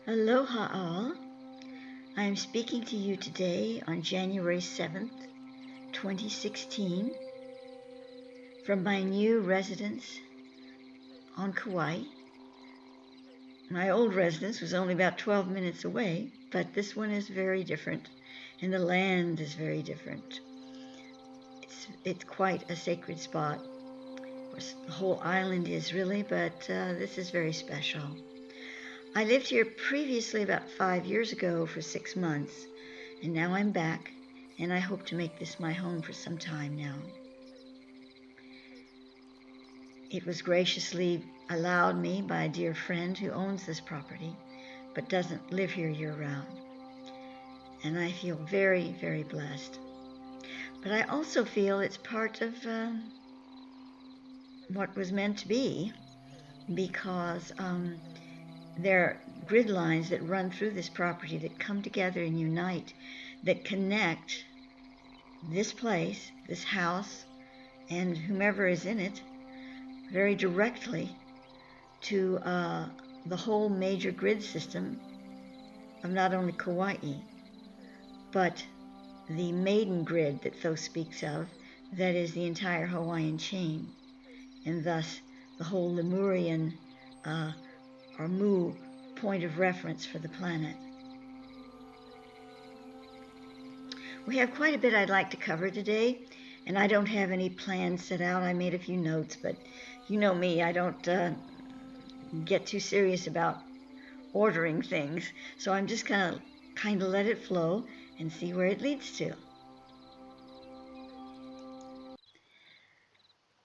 Aloha all. I am speaking to you today on January 7th, 2016 from my new residence on Kauai. My old residence was only about 12 minutes away, but this one is very different and the land is very different. It's quite a sacred spot. Of course, the whole island is really, but this is very special. I lived here previously about 5 years ago for 6 months, and now I'm back, and I hope to make this my home for some time now. It was graciously allowed me by a dear friend who owns this property, but doesn't live here year-round, and I feel very, very blessed. But I also feel it's part of what was meant to be, because there are grid lines that run through this property that come together and unite, that connect this place, this house, and whomever is in it very directly to the whole major grid system of not only Kauai, but the maiden grid that Thoth speaks of, that is the entire Hawaiian chain, and thus the whole Lemurian or Mu point of reference for the planet. We have quite a bit I'd like to cover today, and I don't have any plans set out. I made a few notes, but you know me, I don't get too serious about ordering things, so I'm just gonna kind of let it flow and see where it leads to.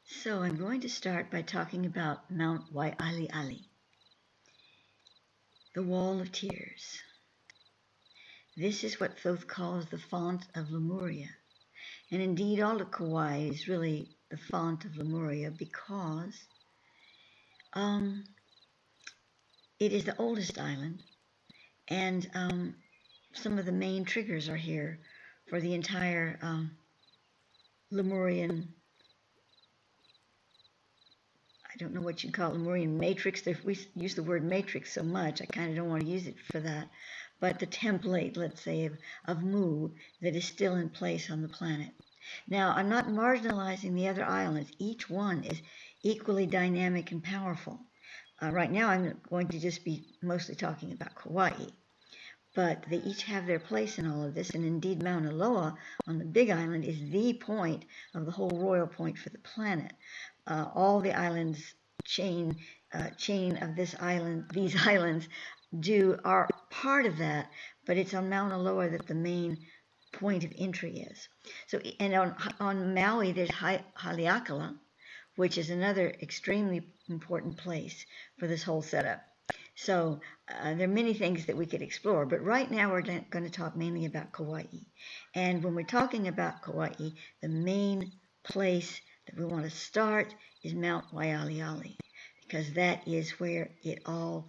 So I'm going to start by talking about Mount Waialiali, the Wall of Tears. This is what Thoth calls the font of Lemuria. And indeed, all of Kauai is really the font of Lemuria because it is the oldest island, and some of the main triggers are here for the entire Lemurian, I don't know what you call it, Lemurian matrix. We use the word matrix so much, I kind of don't want to use it for that. But the template, let's say, of Mu that is still in place on the planet. Now, I'm not marginalizing the other islands. Each one is equally dynamic and powerful. Right now, I'm going to just be mostly talking about Kauai. But they each have their place in all of this, and indeed Mauna Loa on the Big Island is the point of the whole royal point for the planet. All the islands chain of this island, these islands are part of that, but it's on Mauna Loa that the main point of entry is. So, and on Maui there's Haleakala, which is another extremely important place for this whole setup. So there are many things that we could explore, but right now we're going to talk mainly about Kauai. And when we're talking about Kauai, the main place that we want to start is Mount Waialiali, because that is where it all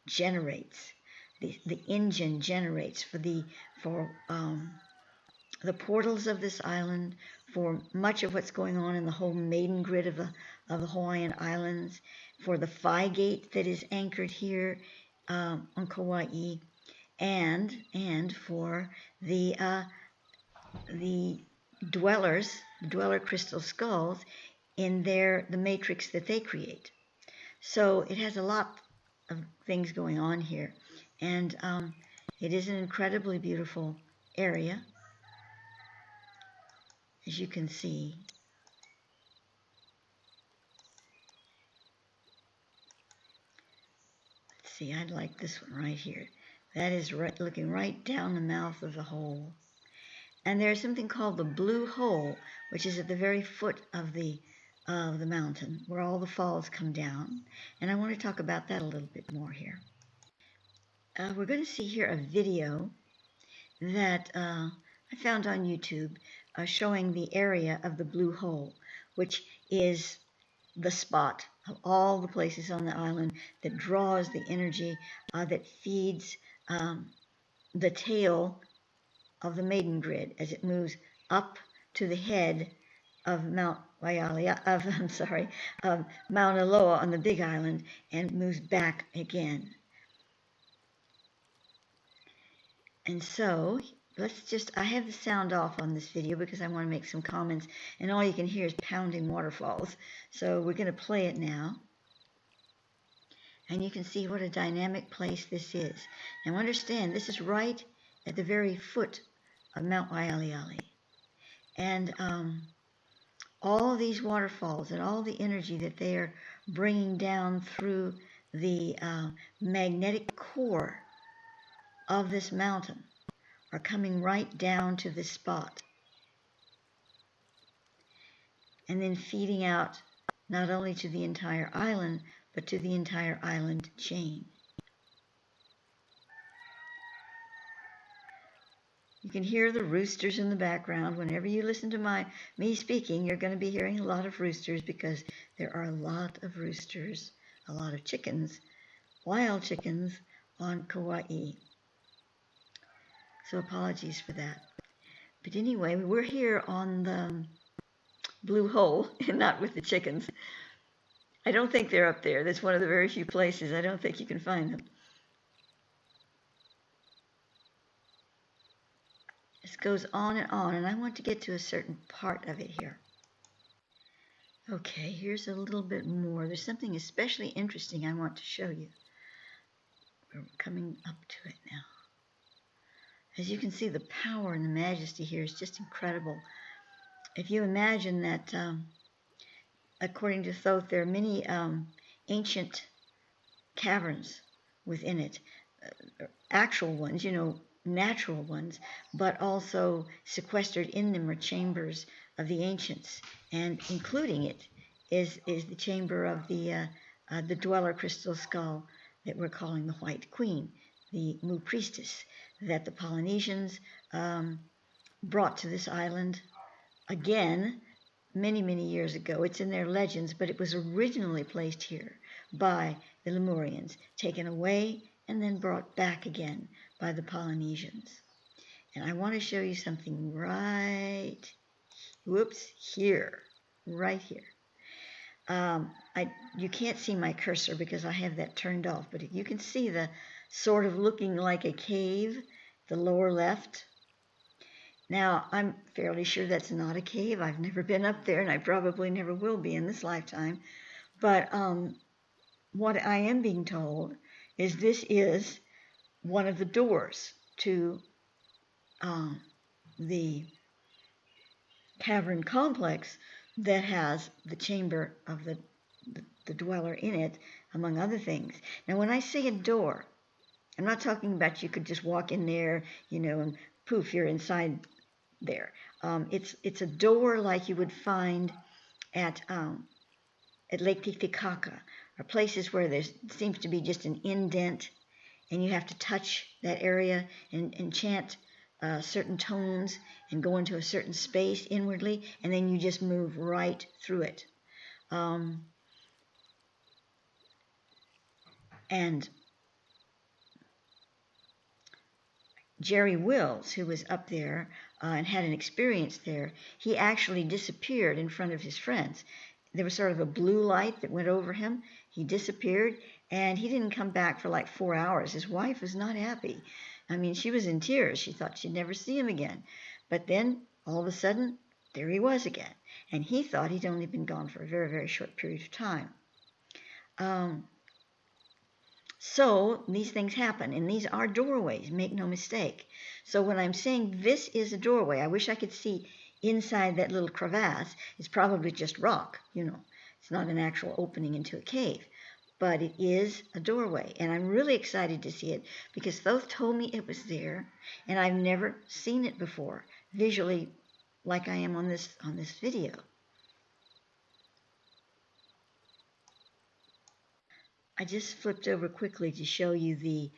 generates. The engine generates for the portals of this island, for much of what's going on in the whole maiden grid of the Hawaiian Islands, for the Phi Gate that is anchored here on Kauai, and for the dweller crystal skulls in the matrix that they create. So it has a lot of things going on here, and it is an incredibly beautiful area, as you can see. Let's see, I like this one right here. That is looking right down the mouth of the hole. And there's something called the Blue Hole, which is at the very foot of the mountain, where all the falls come down. And I want to talk about that a little bit more here. We're going to see here a video that I found on YouTube showing the area of the Blue Hole, which is the spot of all the places on the island that draws the energy that feeds the tail of the maiden grid as it moves up to the head of Mauna Loa on the Big Island and moves back again. And so I have the sound off on this video because I want to make some comments, and all you can hear is pounding waterfalls. So we're going to play it now. And you can see what a dynamic place this is. Now understand, this is right at the very foot of Mount Waialeale. And all these waterfalls and all the energy that they are bringing down through the magnetic core of this mountain are coming right down to this spot. And then feeding out not only to the entire island, but to the entire island chain. You can hear the roosters in the background. Whenever you listen to me speaking, you're going to be hearing a lot of roosters because there are a lot of roosters, a lot of chickens, wild chickens on Kauai. So apologies for that. But anyway, we're here on the blue hole and not with the chickens. I don't think they're up there. That's one of the very few places I don't think you can find them. This goes on, and I want to get to a certain part of it here. Okay, here's a little bit more. There's something especially interesting I want to show you. We're coming up to it now. As you can see, the power and the majesty here is just incredible. If you imagine that, according to Thoth, there are many ancient caverns within it, actual ones, natural ones, but also sequestered in them are chambers of the ancients, and including it is the chamber of the dweller crystal skull that we're calling the White Queen, the Mu Priestess, that the Polynesians brought to this island again many, many years ago. It's in their legends, but it was originally placed here by the Lemurians, taken away and then brought back again by the Polynesians. And I want to show you something right here. You can't see my cursor because I have that turned off, but you can see the sort of looking like a cave, the lower left. Now, I'm fairly sure that's not a cave. I've never been up there, and I probably never will be in this lifetime. But what I am being told is this is one of the doors to the cavern complex that has the chamber of the dweller in it, among other things. Now, when I say a door, I'm not talking about you could just walk in there, and poof, you're inside there. It's a door like you would find at Lake Titicaca, or places where there seems to be just an indent, and you have to touch that area and chant certain tones and go into a certain space inwardly, and then you just move right through it. And Jerry Wills, who was up there and had an experience there, he actually disappeared in front of his friends. There was sort of a blue light that went over him. He disappeared, and he didn't come back for like 4 hours. His wife was not happy. I mean, she was in tears. She thought she'd never see him again. But then, all of a sudden, there he was again. And he thought he'd only been gone for a very, very short period of time. So these things happen, and these are doorways, make no mistake. So when I'm saying this is a doorway, I wish I could see inside that little crevasse. It's probably just rock, It's not an actual opening into a cave, but it is a doorway, and I'm really excited to see it because Thoth told me it was there, and I've never seen it before, visually, like I am on this video. I just flipped over quickly to show you the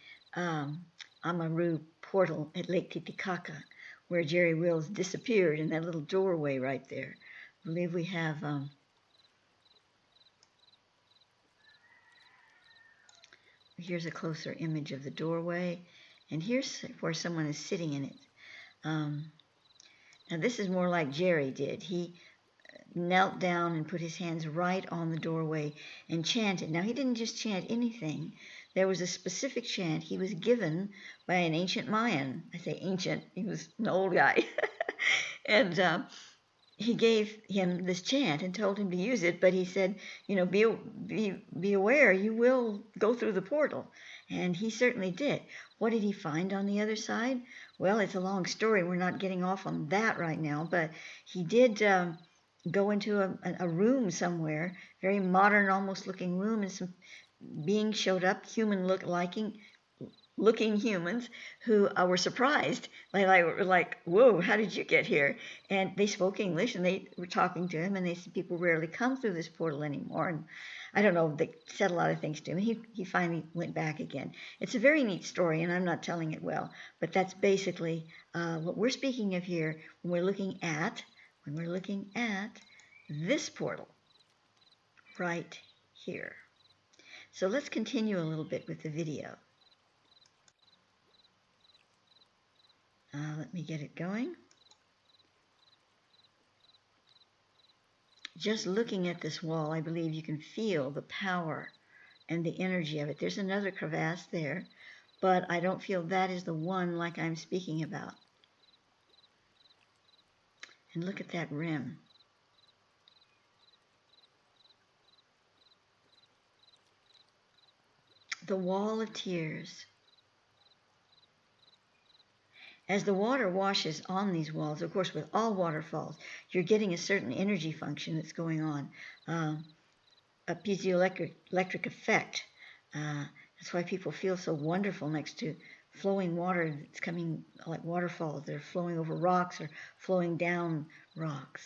Amaru portal at Lake Titicaca, where Jerry Wills disappeared in that little doorway right there. I believe we have here's a closer image of the doorway, and here's where someone is sitting in it. Now this is more like Jerry did. He knelt down and put his hands right on the doorway and chanted. Now he didn't just chant anything. there was a specific chant he was given by an ancient Mayan. I say ancient, he was an old guy. And he gave him this chant and told him to use it, but he said, you know, be aware, you will go through the portal. And he certainly did. What did he find on the other side? Well, it's a long story. We're not getting off on that right now, but he did go into a room somewhere, very modern, almost looking room, and some beings showed up, looking humans who were surprised. They were like, whoa, how did you get here? And they spoke English, and they were talking to him, and they said people rarely come through this portal anymore. And I don't know, they said a lot of things to him. He finally went back again. It's a very neat story, and I'm not telling it well, but that's basically what we're speaking of here when we're looking at this portal right here. So let's continue a little bit with the video. Let me get it going. Just looking at this wall, I believe you can feel the power and the energy of it. There's another crevasse there, but I don't feel that is the one like I'm speaking about. And look at that rim. The wall of tears. As the water washes on these walls, of course, with all waterfalls, you're getting a certain energy function that's going on, a piezoelectric effect. That's why people feel so wonderful next to flowing water that's coming like waterfalls. They're flowing over rocks or flowing down rocks.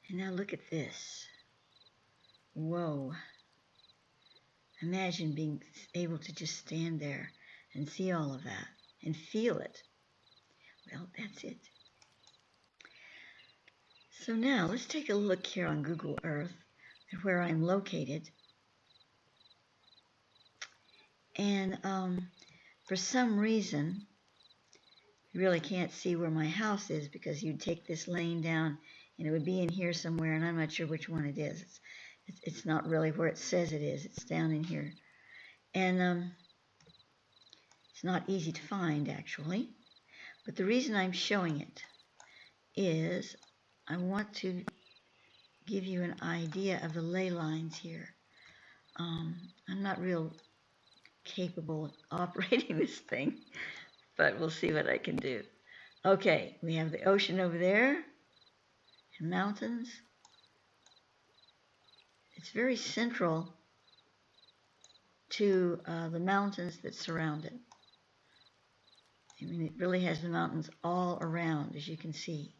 And now look at this. Whoa. Imagine being able to just stand there and see all of that and feel it. Well, that's it. So now let's take a look here on Google Earth at where I'm located. And for some reason, you really can't see where my house is because you'd take this lane down and it would be in here somewhere, and I'm not sure which one it is. It's not really where it says it is. It's down in here. And it's not easy to find, actually. But the reason I'm showing it is I want to give you an idea of the ley lines here. I'm not real capable of operating this thing, but we'll see what I can do. Okay, we have the ocean over there and mountains. It's very central to the mountains that surround it. I mean, it really has the mountains all around, as you can see.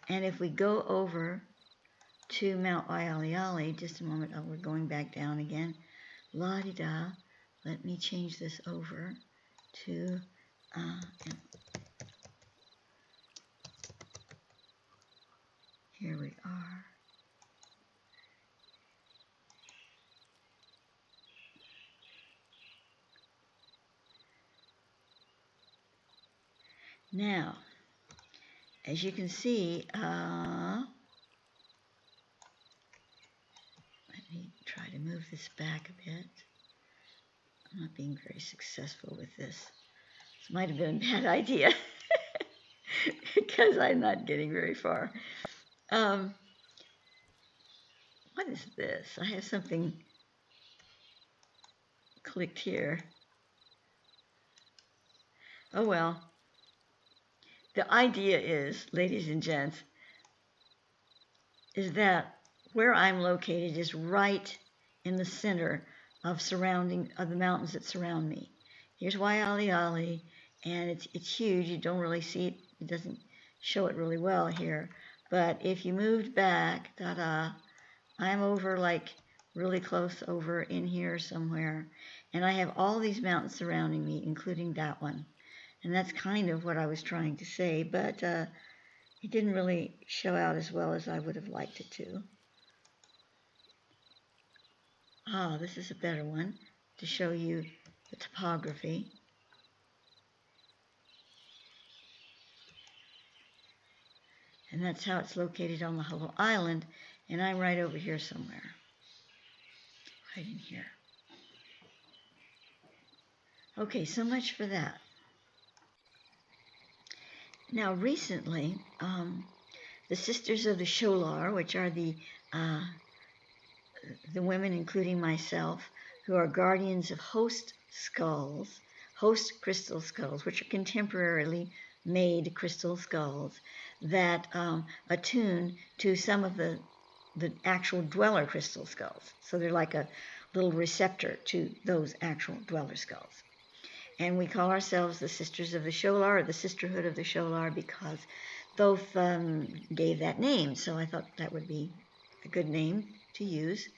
And if we go over to Mount Waialeale, just a moment, we're going back down again. La-di-da, let me change this over to, here we are. Now, as you can see, let me try to move this back a bit. I'm not being very successful with this. This might have been a bad idea because I'm not getting very far. What is this? I have something clicked here. Oh well. The idea is, ladies and gents, is that where I'm located is right in the center of the mountains that surround me. Here's Waialeale, and it's huge. You don't really see it. It doesn't show it really well here. But if you moved back, I'm over like really close over in here somewhere. And I have all these mountains surrounding me, including that one. And that's kind of what I was trying to say, but it didn't really show out as well as I would have liked it to. Ah, this is a better one to show you the topography. And that's how it's located on the Hollow Island. And I'm right over here somewhere. Right in here. Okay, so much for that. Now, recently, the Sisters of the Shoal, which are the women, including myself, who are guardians of host skulls, host crystal skulls, which are contemporarily made crystal skulls that attune to some of the actual dweller crystal skulls. So they're like a little receptor to those actual dweller skulls. And we call ourselves the Sisters of the Shoal, or the Sisterhood of the Shoal, because Thoth gave that name. So I thought that would be a good name to use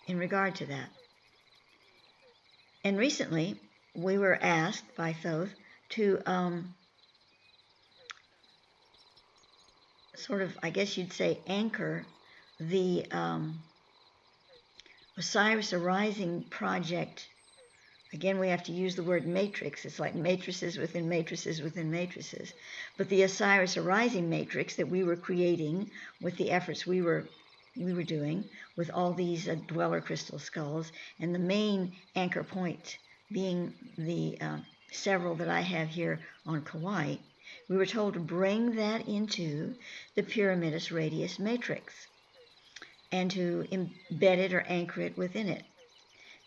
in regard to that. And recently, we were asked by Thoth to sort of, I guess you'd say, anchor the Osiris Arising project. Again, we have to use the word matrix. It's like matrices within matrices within matrices. But the Osiris Arising matrix that we were creating with the efforts we were doing with all these dweller crystal skulls, and the main anchor point being the several that I have here on Kauai, we were told to bring that into the Pyramidus Radius matrix and to embed it or anchor it within it.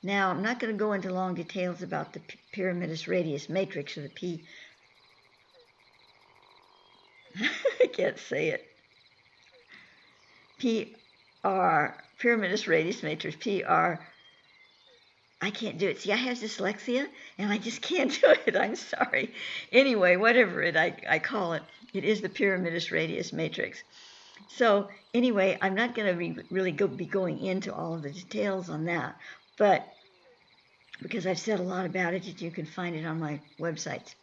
Now, I'm not going to go into long details about the Pyramidus Radius matrix, or the I can't say it. Pyramidus Radius matrix, I can't do it. See, I have dyslexia, and I just can't do it. I'm sorry. Anyway, whatever I call it, it is the Pyramidus Radius matrix. So anyway, I'm not going to really be going into all of the details on that, but because I've said a lot about it, you can find it on my websites.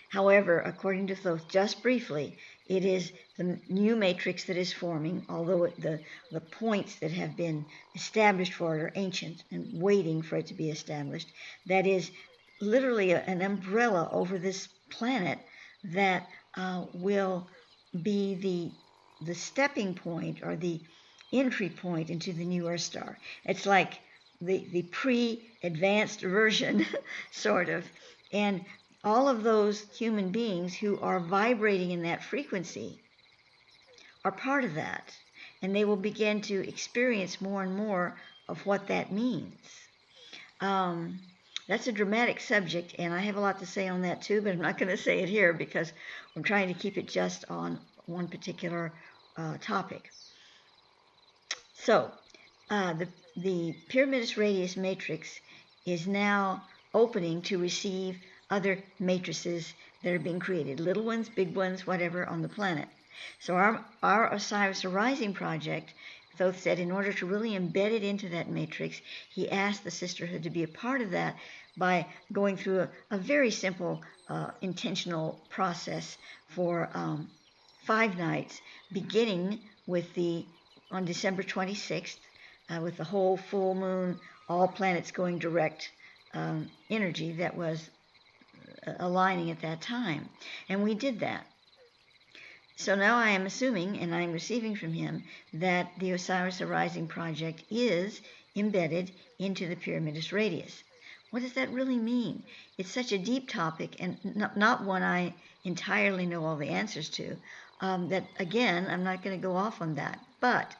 However, according to Thoth, just briefly, it is the new matrix that is forming, although the points that have been established for it are ancient and waiting for it to be established. That is literally an umbrella over this planet that will be the stepping point, or the entry point into the new Earth star. It's like the pre-advanced version, sort of. And all of those human beings who are vibrating in that frequency are part of that. And they will begin to experience more and more of what that means. That's a dramatic subject, and I have a lot to say on that too, but I'm not going to say it here because I'm trying to keep it just on one particular topic. So, the Pyramidus Radius matrix is now opening to receive other matrices that are being created, little ones, big ones, whatever, on the planet. So our Osiris Arising project, Thoth said, in order to really embed it into that matrix, he asked the sisterhood to be a part of that by going through a very simple intentional process for 5 nights, beginning with on December 26th, with the whole full moon, all planets going direct energy that was aligning at that time. And we did that. So now I am assuming, and I'm receiving from him, that the Osiris Arising project is embedded into the Pyramidus Radius. What does that really mean? It's such a deep topic, and not one I entirely know all the answers to, that, again, I'm not going to go off on that. But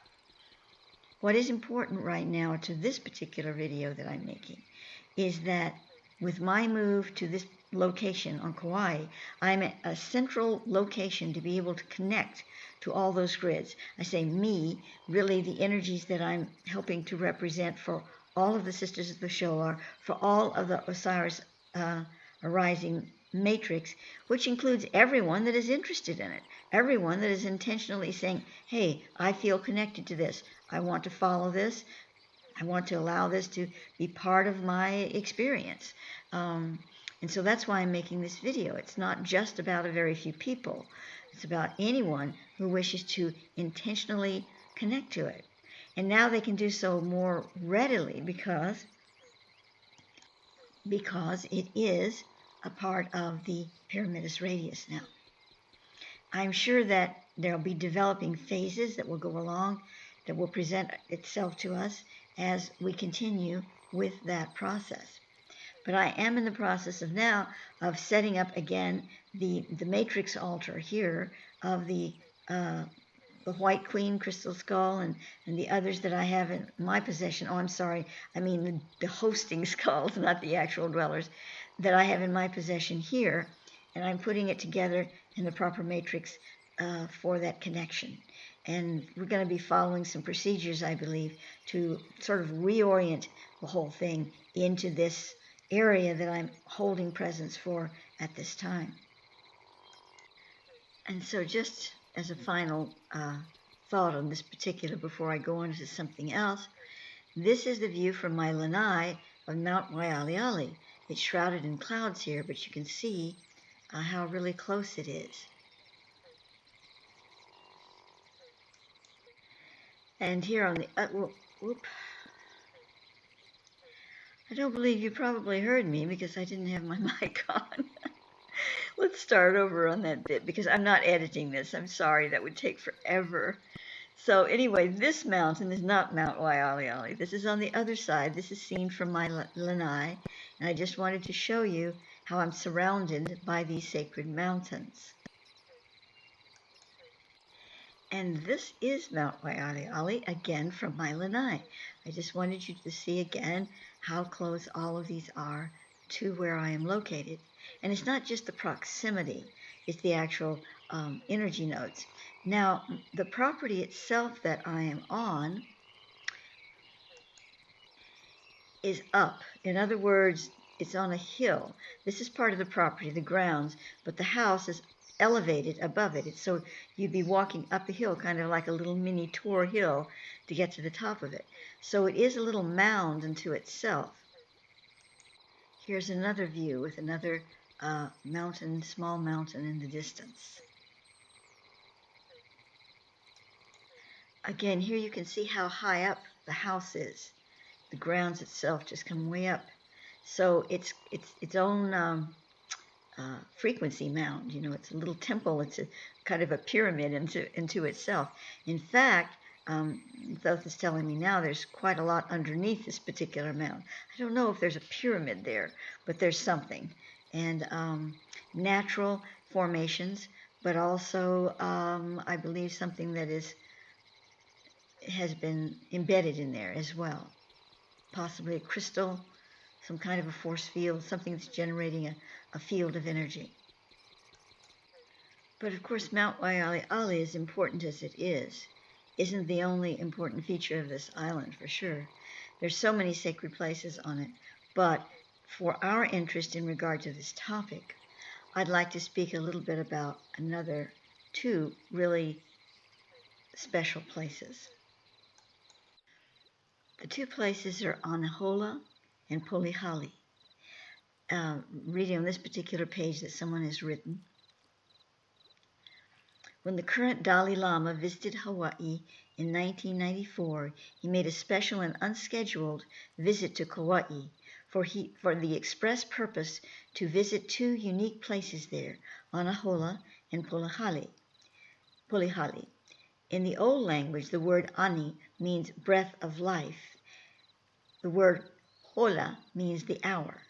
what is important right now to this particular video that I'm making is that with my move to this location on Kauai, I'm at a central location to be able to connect to all those grids. I say me, really the energies that I'm helping to represent for all of the Sisters of the Shoal, for all of the Osiris Arising matrix, which includes everyone that is interested in it, everyone that is intentionally saying, hey, I feel connected to this, I want to follow this, I want to allow this to be part of my experience. And so that's why I'm making this video. It's not just about a very few people. It's about anyone who wishes to intentionally connect to it. And now they can do so more readily because it is a part of the Pyramidus Radius now. I'm sure that there'll be developing phases that will go along, that will present itself to us as we continue with that process. But I am in the process of now of setting up again the matrix altar here of the White Queen crystal skull and the others that I have in my possession. Oh, I'm sorry. I mean the hosting skulls, not the actual dwellers, that I have in my possession here. And I'm putting it together in the proper matrix for that connection. And we're going to be following some procedures, I believe, to sort of reorient the whole thing into this area that I'm holding presence for at this time. And so just as a final thought on this particular, before I go on to something else, this is the view from my lanai of Mount Waialeale. It's shrouded in clouds here, but you can see how really close it is. And here on the, I don't believe you probably heard me because I didn't have my mic on. Let's start over on that bit because I'm not editing this. I'm sorry, that would take forever. So anyway, this mountain is not Mount Waialeale. This is on the other side. This is seen from my lanai, and I just wanted to show you how I'm surrounded by these sacred mountains. And this is Mount Waialeale, again from my lanai. I just wanted you to see again how close all of these are to where I am located. And it's not just the proximity, it's the actual energy nodes. Now, the property itself that I am on is up. In other words, it's on a hill. This is part of the property, the grounds, but the house is elevated above it. So you'd be walking up a hill, kind of like a little mini tour hill to get to the top of it. So it is a little mound unto itself. Here's another view with another mountain, small mountain in the distance. Again, here you can see how high up the house is. The grounds itself just come way up. So it's its own frequency mound. You know, it's a little temple. It's a kind of a pyramid into itself. In fact, Thoth is telling me now there's quite a lot underneath this particular mound. I don't know if there's a pyramid there, but there's something. And natural formations, but also I believe something that has been embedded in there as well. Possibly a crystal, some kind of a force field, something that's generating a field of energy. But of course, Mount Waialeale, as important as it is, isn't the only important feature of this island, for sure. There's so many sacred places on it, but for our interest in regard to this topic, I'd like to speak a little bit about another two really special places. The two places are Anahola and Polihali. Reading on this particular page that someone has written. When the current Dalai Lama visited Hawaii in 1994, he made a special and unscheduled visit to Kauai for the express purpose to visit two unique places there, Anahola and Polihali. In the old language, the word ani means breath of life. The word hola means the hour.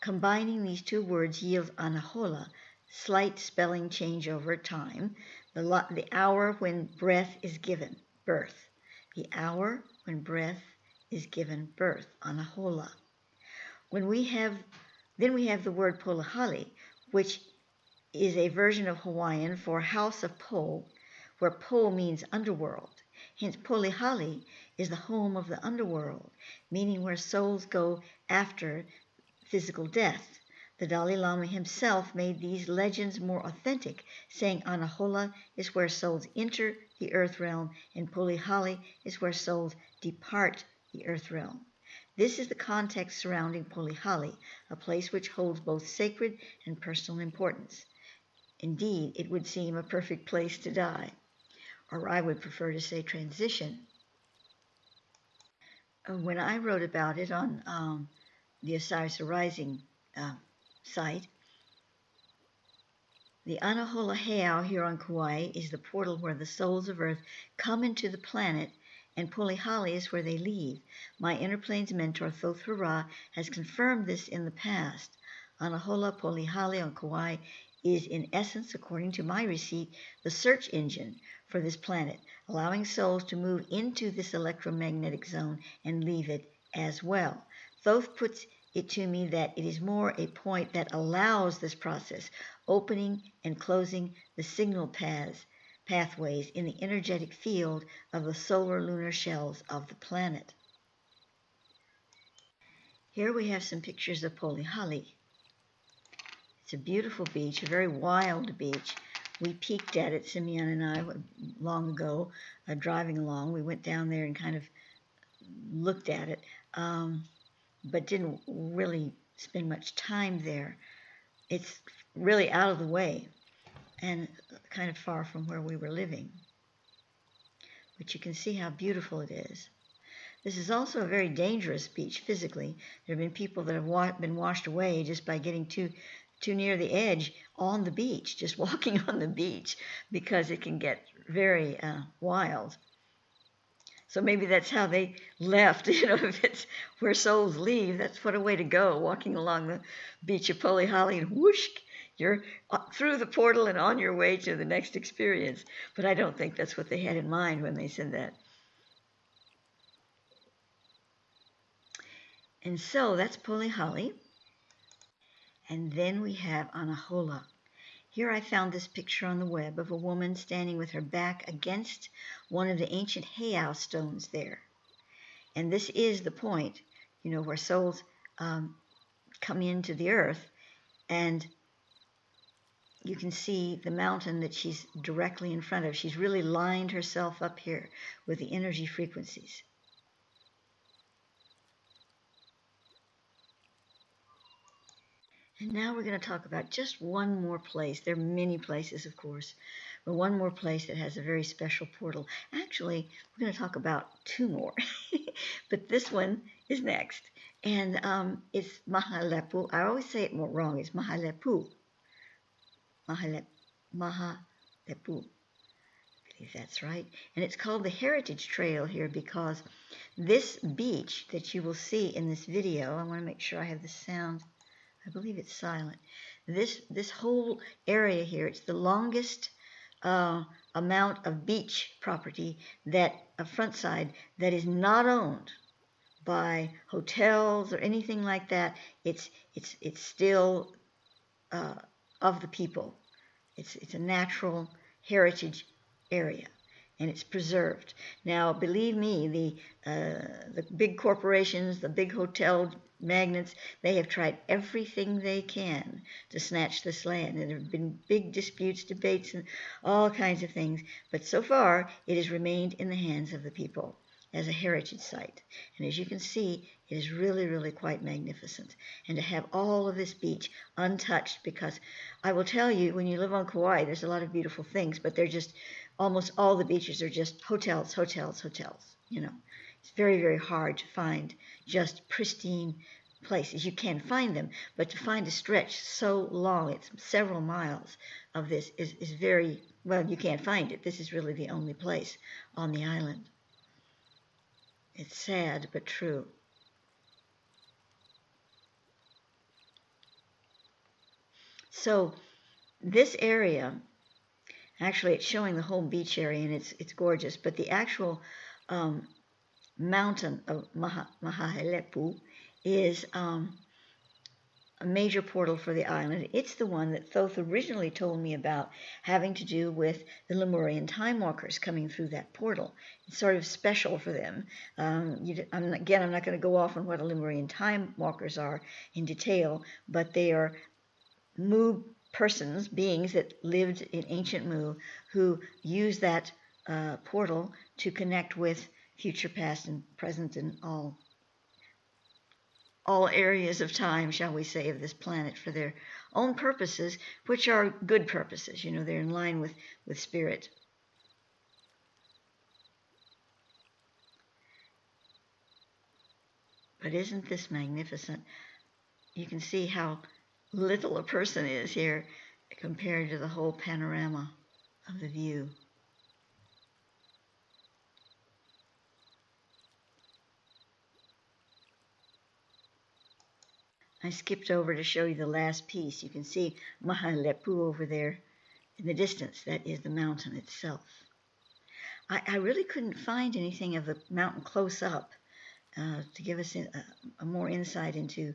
Combining these two words yields Anahola, slight spelling change over time, the hour when breath is given birth. The hour when breath is given birth, Anahola. Then we have the word Polihali, which is a version of Hawaiian for house of Po, where Po means underworld. Hence, Polihali is the home of the underworld, meaning where souls go after physical death. The Dalai Lama himself made these legends more authentic, saying Anahola is where souls enter the earth realm, and Polihali is where souls depart the earth realm. This is the context surrounding Polihali, a place which holds both sacred and personal importance. Indeed, it would seem a perfect place to die, or I would prefer to say transition. When I wrote about it on the Osiris Arising site, The Anahola Heiau here on Kauai is the portal where the souls of Earth come into the planet, and Polihali is where they leave. My Inner Planes mentor, Thoth Hurrah, has confirmed this in the past. Anahola Polihali on Kauai is, in essence, according to my receipt, the search engine for this planet, allowing souls to move into this electromagnetic zone and leave it as well. Thoth puts it to me that it is more a point that allows this process, opening and closing the signal pathways in the energetic field of the solar lunar shells of the planet. Here we have some pictures of Polihali. It's a beautiful beach, a very wild beach. We peeked at it, Simeon and I, long ago, driving along. We went down there and kind of looked at it, but didn't really spend much time there. It's really out of the way and kind of far from where we were living. But you can see how beautiful it is. This is also a very dangerous beach physically. There have been people that have been washed away just by getting too near the edge on the beach, just walking on the beach, because it can get very wild. So maybe that's how they left. If it's where souls leave, that's what a way to go, walking along the beach of Polihali, and whoosh, you're through the portal and on your way to the next experience. But I don't think that's what they had in mind when they said that. And so that's Polihali. And then we have Anahola. Here I found this picture on the web of a woman standing with her back against one of the ancient heiau stones there. And this is the point, where souls come into the earth, and you can see the mountain that she's directly in front of. She's really lined herself up here with the energy frequencies. And now we're going to talk about just one more place. There are many places, of course, but one more place that has a very special portal. Actually, we're going to talk about two more, but this one is next. And it's Mahalepu. I always say it more wrong. It's Mahalepu. Mahalepu. I believe that's right. And it's called the Heritage Trail here because this beach that you will see in this video, I want to make sure I have the sound. I believe it's silent. This whole area here, it's the longest amount of beach property front side that is not owned by hotels or anything like that. It's still of the people. It's a natural heritage area, and it's preserved. Now, believe me, the big corporations, the big hotel magnates, they have tried everything they can to snatch this land. And there have been big disputes, debates, and all kinds of things. But so far, it has remained in the hands of the people as a heritage site. And as you can see, it is really, really quite magnificent. And to have all of this beach untouched, because I will tell you, when you live on Kauai, there's a lot of beautiful things, but they're just, almost all the beaches are just hotels, hotels, hotels, It's very, very hard to find just pristine places. You can find them, but to find a stretch so long, it's several miles of this, is very, well, you can't find it. This is really the only place on the island. It's sad, but true. So this area, actually it's showing the whole beach area, and it's gorgeous, but the actual mountain of Mahalepu is a major portal for the island. It's the one that Thoth originally told me about, having to do with the Lemurian time walkers coming through that portal. It's sort of special for them. I'm not going to go off on what a Lemurian time walkers are in detail, but they are Mu persons, beings that lived in ancient Mu, who use that portal to connect with future, past, and present, and all areas of time, shall we say, of this planet for their own purposes, which are good purposes. They're in line with spirit. But isn't this magnificent? You can see how little a person is here compared to the whole panorama of the view. I skipped over to show you the last piece. You can see Mahalepu over there in the distance. That is the mountain itself. I really couldn't find anything of the mountain close up to give us a more insight into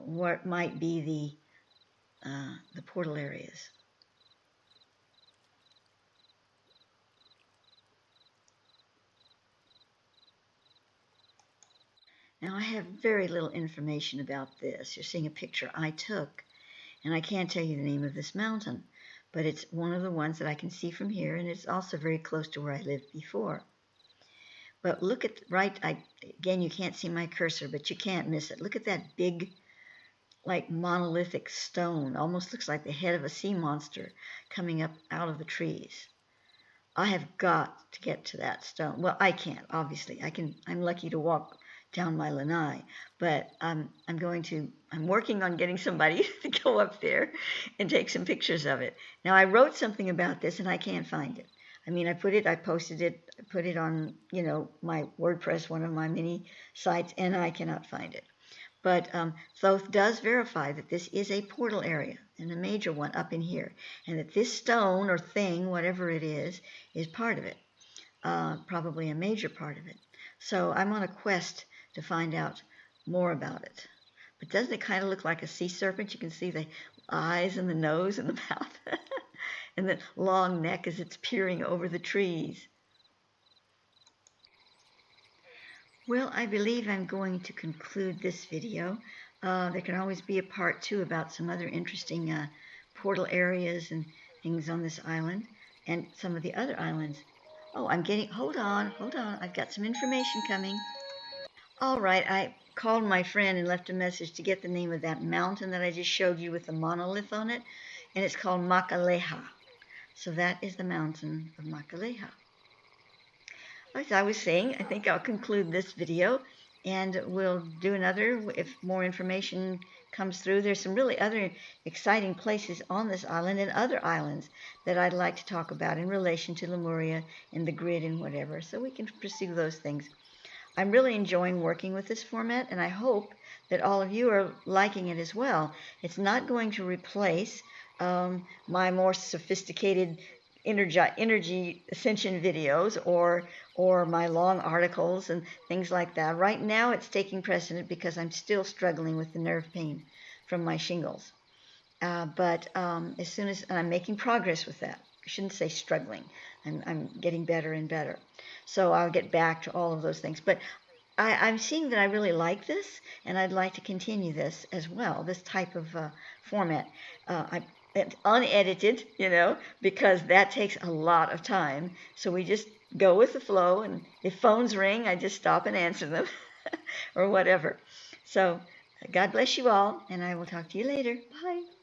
what might be the portal areas. Now I have very little information about this. You're seeing a picture I took, and I can't tell you the name of this mountain, but it's one of the ones that I can see from here, and it's also very close to where I lived before. But look at again, you can't see my cursor, but you can't miss it. Look at that big, like monolithic stone. Almost looks like the head of a sea monster coming up out of the trees. I have got to get to that stone. Well, I can't, obviously. I'm lucky to walk down my lanai, but I'm working on getting somebody to go up there and take some pictures of it. Now, I wrote something about this, and I can't find it. I mean, I posted it, I put it on, my WordPress, one of my mini sites, and I cannot find it. But Thoth does verify that this is a portal area, and a major one up in here, and that this stone or thing, whatever it is part of it, probably a major part of it. So I'm on a quest to find out more about it. But doesn't it kind of look like a sea serpent? You can see the eyes and the nose and the mouth and the long neck as it's peering over the trees. Well, I believe I'm going to conclude this video. There can always be a part 2 about some other interesting portal areas and things on this island and some of the other islands. Oh, hold on, I've got some information coming. All right, I called my friend and left a message to get the name of that mountain that I just showed you with the monolith on it, and it's called Makaleha. So that is the mountain of Makaleha. As I was saying, I think I'll conclude this video, and we'll do another if more information comes through. There's some really other exciting places on this island and other islands that I'd like to talk about in relation to Lemuria and the grid and whatever, so we can pursue those things. I'm really enjoying working with this format, and I hope that all of you are liking it as well. It's not going to replace my more sophisticated energy ascension videos or my long articles and things like that. Right now it's taking precedent because I'm still struggling with the nerve pain from my shingles. But as soon as I'm making progress with that, I shouldn't say struggling. I'm getting better and better. So I'll get back to all of those things. But I'm seeing that I really like this, and I'd like to continue this as well, this type of format. It's unedited, because that takes a lot of time. So we just go with the flow, and if phones ring, I just stop and answer them or whatever. So God bless you all, and I will talk to you later. Bye.